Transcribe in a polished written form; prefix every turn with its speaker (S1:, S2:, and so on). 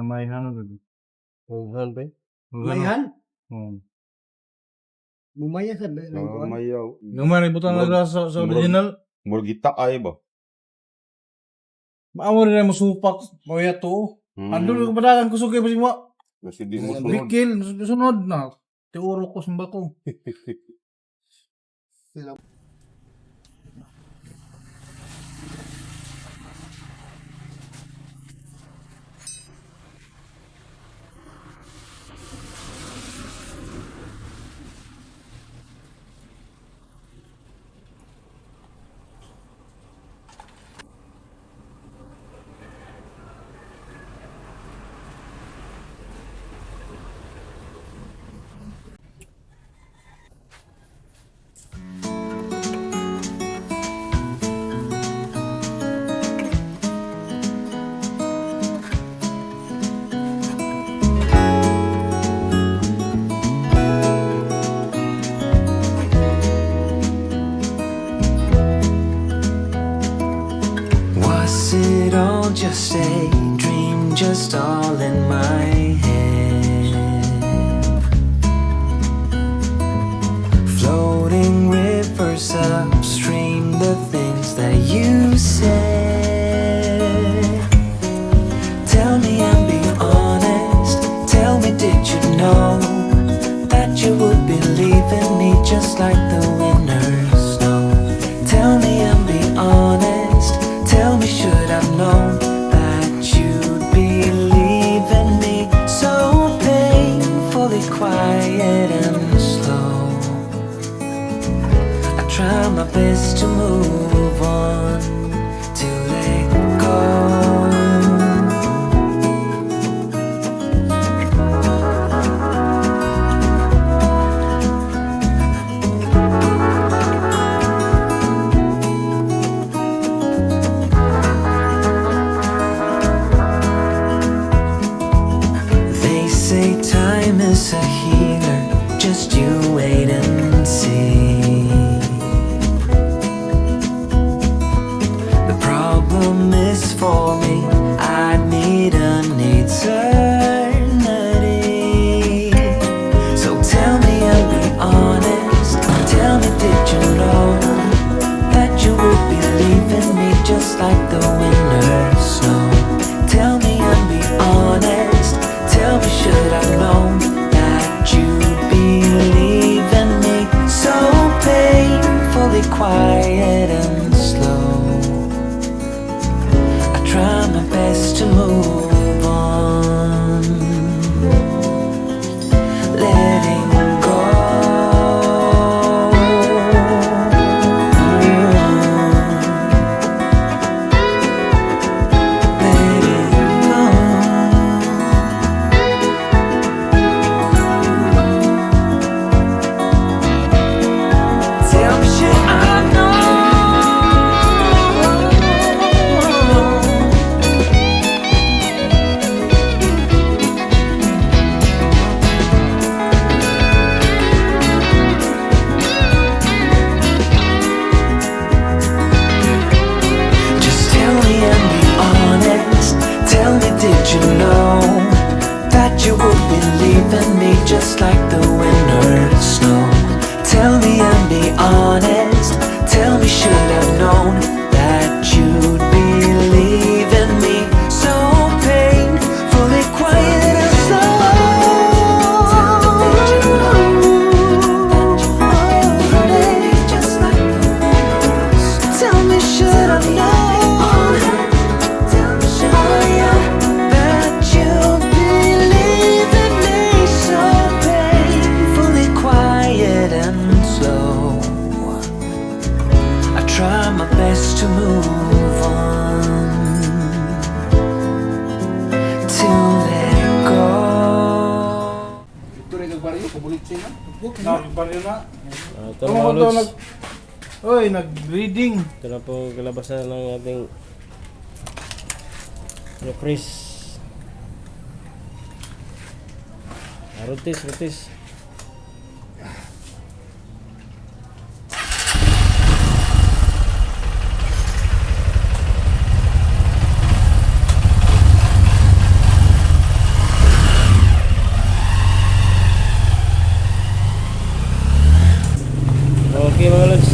S1: Mayhan udah.
S2: Mayhan ba?
S3: Mayhan?
S1: Hmm.
S3: Bumaya sa lang ko.
S2: Mayaw.
S1: Gamay ibutan na sa original.
S2: Murgita ay ba?
S1: Maamo rin mo supak. Moya to. Andun ko padagan ko sugay basi mo.
S2: Kasi di mo sunod.
S1: Bikil sunod na. Tiuro ko sumba ko.
S4: Was it all just a dream, just all in my head? Floating rivers upstream, the things that you said. Tell me and be honest, tell me, did you know that you would be leaving me just like the winter's snow? Tell me and be honest, tell me, should I've known that you'd be leaving me so painfully quiet and slow? I try my best to move on, to let go. They say time is a healer, just you wait and see. The problem is for me, I need an eternity. So tell me and be honest, tell me, did you know that you would be leaving me just like the winter snow? Tell me and be honest, tell me, should I know that you'd be leaving me so painfully quiet and slow? I try my best to move on, letting go. Tell me, should I know?
S1: Nagbaryo na.
S5: Ito na mga lods.
S1: Oy, nag-breeding.
S5: Ito na po kalabasan ng ating Chris. Rutis. Okay mga lods.